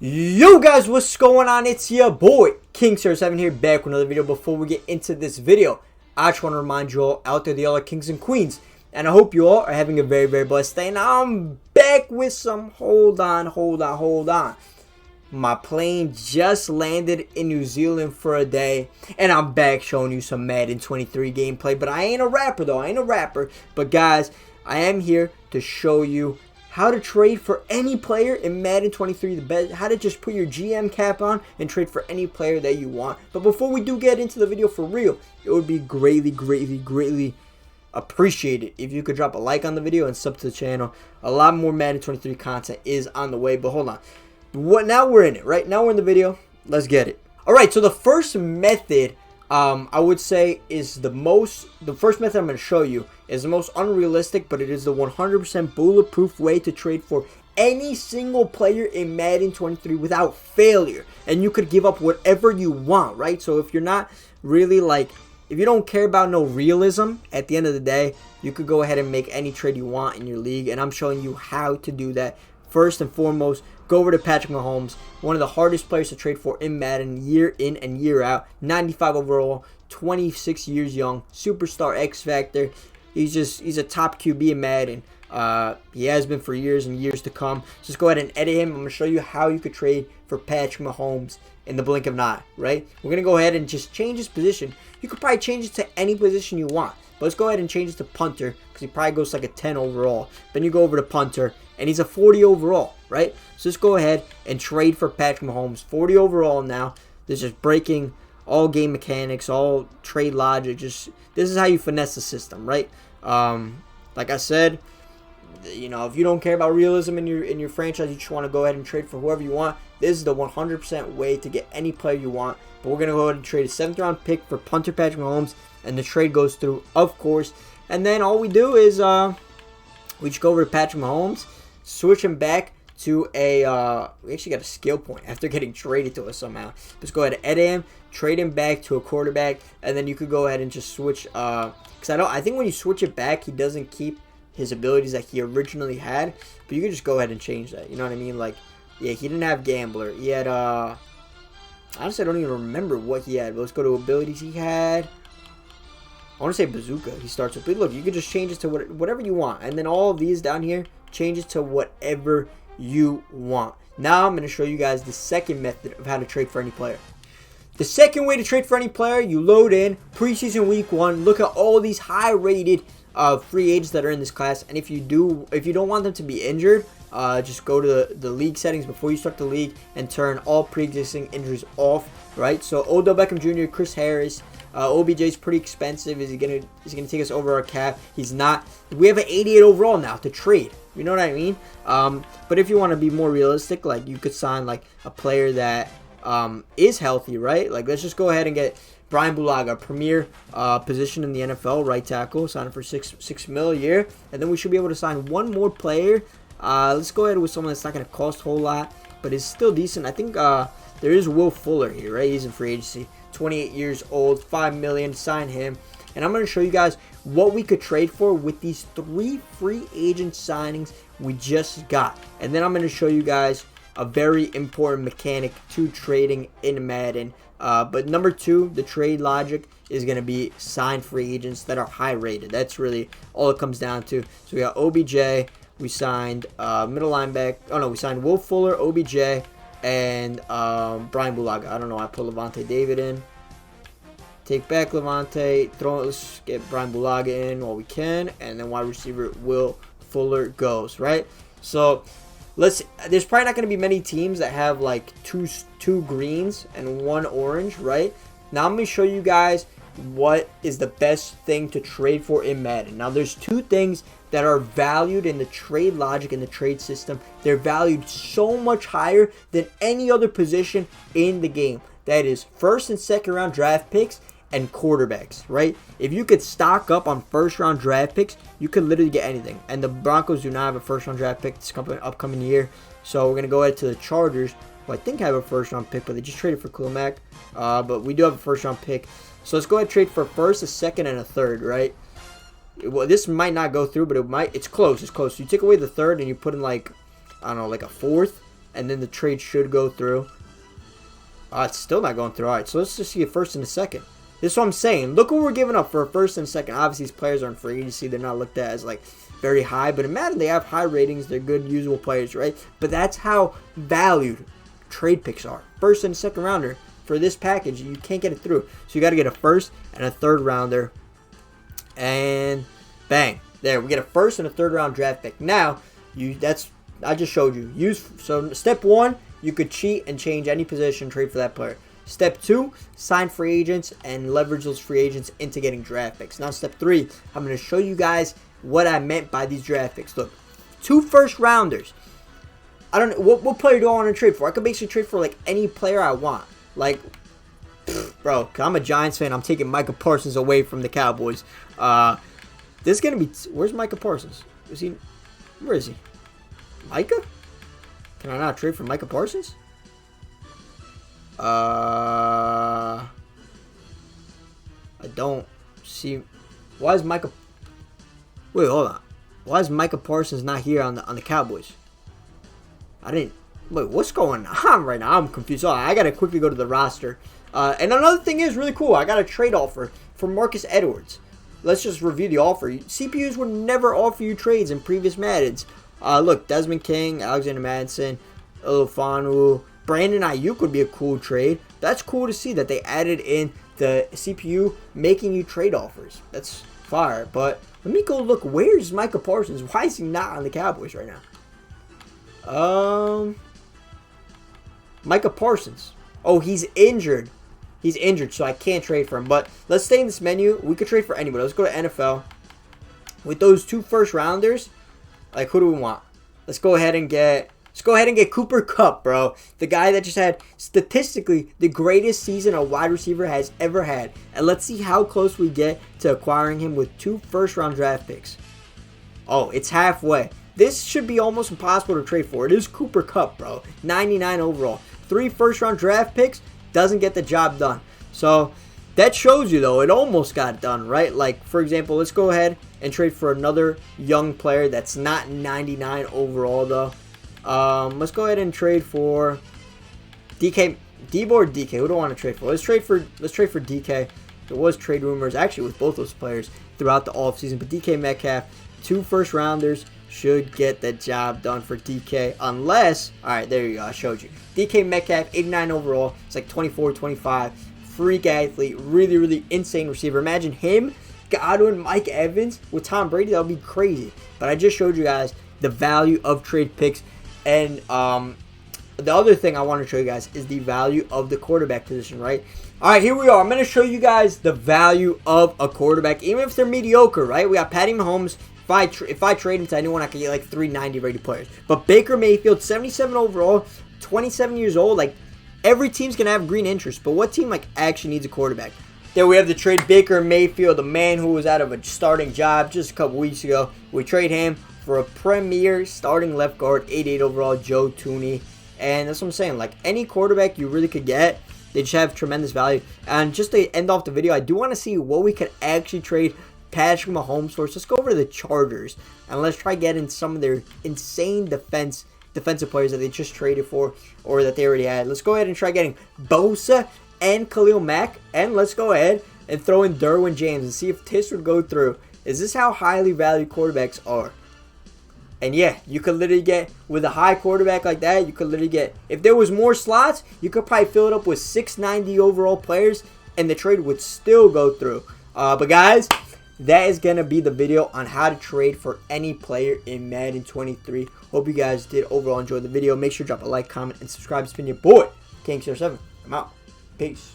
Yo guys, what's going on? It's your boy King07 here, back with another video. Before we get into this video, I just want to remind you all out there, the all kings and queens, and I hope you all are having a very blessed day. And I'm back with some hold on. My plane just landed in New Zealand for a day, and I'm back showing you some Madden 23 gameplay. But I ain't a rapper though. I ain't a rapper. But guys, I am here to show you how to trade for any player in Madden 23, the best, how to just put your GM cap on and trade for any player that you want. But before we do get into the video for real, it would be greatly appreciated if you could drop a like on the video and sub to the channel. A lot more Madden 23 content is on the way, but hold on. Now we're in it, right? Now we're in the video. Let's get it. All right, so the first method I would say is the first method I'm going to show you is the most unrealistic, but it is the 100% bulletproof way to trade for any single player in Madden 23 without failure. And you could give up whatever you want, right? So if you're not really if you don't care about no realism, at the end of the day, you could go ahead and make any trade you want in your league. And I'm showing you how to do that. First and foremost, go over to Patrick Mahomes, one of the hardest players to trade for in Madden, year in and year out. 95 overall, 26 years young, superstar X Factor. He's a top QB in Madden. He has been for years and years to come. Just go ahead and edit him. I'm going to show you how you could trade for Patrick Mahomes in the blink of an eye, right? We're going to go ahead and just change his position. You could probably change it to any position you want. But let's go ahead and change it to punter, because he probably goes like a 10 overall. Then you go over to punter, and he's a 40 overall, right? So just go ahead and trade for Patrick Mahomes. 40 overall now. This is breaking all game mechanics, all trade logic. This is how you finesse the system, right? Like I said, you know, if you don't care about realism in your franchise, you just want to go ahead and trade for whoever you want. This is the 100% way to get any player you want. But we're going to go ahead and trade a 7th round pick for punter Patrick Mahomes, and the trade goes through, of course. And then all we do is we just go over to Patrick Mahomes, switch him back to a we actually got a skill point after getting traded to us somehow. Just go ahead and edit him, trade him back to a quarterback, and then you could go ahead and just switch because I think when you switch it back, he doesn't keep his abilities that he originally had, but you can just go ahead and change that. You know what I mean? Like, yeah, he didn't have Gambler. He had honestly, I don't even remember what he had. But let's go to abilities he had. I want to say Bazooka he starts with. But look, you can just change it to whatever you want. And then all of these down here, change it to whatever you want. Now I'm going to show you guys the second method of how to trade for any player. The second way to trade for any player, you load in preseason week 1. Look at all these high-rated free agents that are in this class. And if you don't want them to be injured, just go to the league settings before you start the league and turn all pre-existing injuries off, right? So Odell Beckham Jr., Chris Harris, OBJ is pretty expensive. Is he gonna take us over our cap? He's not. We have an 88 overall now to trade. You know what I mean? But if you want to be more realistic, like you could sign like a player that is healthy, right? Like let's just go ahead and get Brian Bulaga, a premier position in the NFL, right tackle, sign him for $6 million a year, and then we should be able to sign one more player. Let's go ahead with someone that's not going to cost a whole lot, but is still decent. I think there is Will Fuller here, right? He's in free agency, 28 years old, $5 million. Sign him, and I'm going to show you guys what we could trade for with these 3 free agent signings we just got, and then I'm going to show you guys a very important mechanic to trading in Madden. But number 2, the trade logic is going to be sign free agents that are high rated. That's really all it comes down to. So we got OBJ. We signed middle linebacker. Oh no, we signed Will Fuller, OBJ, and Brian Bulaga. I don't know. I put Levante David in. Take back Levante. Let's get Brian Bulaga in while we can, and then wide receiver Will Fuller goes, right. So there's probably not going to be many teams that have like two greens and 1 orange, right? Now I'm going to show you guys what is the best thing to trade for in Madden. Now there's 2 things that are valued in the trade logic and the trade system. They're valued so much higher than any other position in the game. That is 1st and 2nd round draft picks and quarterbacks, right? If you could stock up on 1st round draft picks, you could literally get anything. And the Broncos do not have a 1st round draft pick this upcoming year. So we're going to go ahead to the Chargers, who I think have a 1st round pick, but they just traded for Klumac. But we do have a 1st round pick. So let's go ahead and trade for a 1st, a 2nd, and a 3rd, right? Well, this might not go through, but it might. It's close. It's close. So you take away the 3rd and you put in like, I don't know, like a 4th. and then the trade should go through. It's still not going through. All right, so let's just see a first and a second. This is what I'm saying. Look what we're giving up for a first and a second. Obviously, these players aren't free agency. They're not looked at as like very high, but in Madden they have high ratings. They're good, usable players, right? But that's how valued trade picks are. First and second rounder for this package, you can't get it through. So you got to get a first and a third rounder, and bang, there we get a first and a third round draft pick. Now I just showed you. So step one, you could cheat and change any position, trade for that player. Step 2, sign free agents and leverage those free agents into getting draft picks. Now step 3, I'm going to show you guys what I meant by these draft picks. Look, 2 first rounders. I don't know what player do I want to trade for. I could basically trade for like any player I want. Like, bro, I'm a Giants fan. I'm taking Micah Parsons away from the Cowboys. This is gonna be. Where's Micah Parsons? Where is he? Micah? Can I not trade for Micah Parsons? I don't see. Why is Micah? Wait, hold on. Why is Micah Parsons not here on the Cowboys? Wait, what's going on right now? I'm confused. I gotta quickly go to the roster. And another thing is really cool. I got a trade offer for Marcus Edwards. Let's just review the offer. CPUs would never offer you trades in previous Maddens. Look, Desmond King, Alexander Madison, Ilofanu, Brandon Ayuk would be a cool trade. That's cool to see that they added in the CPU making you trade offers. That's fire. But let me go look. Where's Micah Parsons? Why is he not on the Cowboys right now? Micah Parsons. Oh, he's injured. He's injured, so I can't trade for him. But let's stay in this menu. We could trade for anybody. Let's go to NFL. With those 2 first rounders, like, who do we want? Let's go ahead and get Cooper Kupp, bro. The guy that just had statistically the greatest season a wide receiver has ever had. And let's see how close we get to acquiring him with 2 first-round draft picks. Oh, it's halfway. This should be almost impossible to trade for. It is Cooper Kupp, bro. 99 overall. 3 first-round draft picks doesn't get the job done. So that shows you, though, it almost got done, right? Like, for example, let's go ahead and trade for another young player that's not 99 overall, though. Let's go ahead and trade for DK, Debo or DK. Who do I want to trade for? Let's trade for DK. There was trade rumors actually with both those players throughout the offseason, but DK Metcalf, 2 first rounders should get the job done for DK, unless, all right, there you go, I showed you. DK Metcalf, 89 overall. It's like 24, 25. Freak athlete, really, really insane receiver. Imagine him, Godwin, Mike Evans with Tom Brady. That would be crazy. But I just showed you guys the value of trade picks. And the other thing I want to show you guys is the value of the quarterback position, right? All right, here we are. I'm going to show you guys the value of a quarterback, even if they're mediocre, right? We got Patty Mahomes. If I trade him to anyone, I could get like 390 rated players. But Baker Mayfield, 77 overall, 27 years old. Like, every team's going to have green interest. But what team like actually needs a quarterback? There we have the trade Baker Mayfield, the man who was out of a starting job just a couple weeks ago. We trade him for a premier starting left guard, 88 overall, Joe Tooney. And that's what I'm saying. Like, any quarterback you really could get, they just have tremendous value. And just to end off the video, I do want to see what we could actually trade Patrick Mahomes for. So let's go over to the Chargers and let's try getting some of their insane defensive players that they just traded for or that they already had. Let's go ahead and try getting Bosa and Khalil Mack, and let's go ahead and throw in Derwin James and see if this would go through. Is this how highly valued quarterbacks are? And yeah, you could literally get, with a high quarterback like that, you could literally get, if there was more slots, you could probably fill it up with 690 overall players and the trade would still go through. But guys, that is going to be the video on how to trade for any player in Madden 23. Hope you guys did overall enjoy the video. Make sure to drop a like, comment, and subscribe. It's been your boy, King07. I'm out. Peace.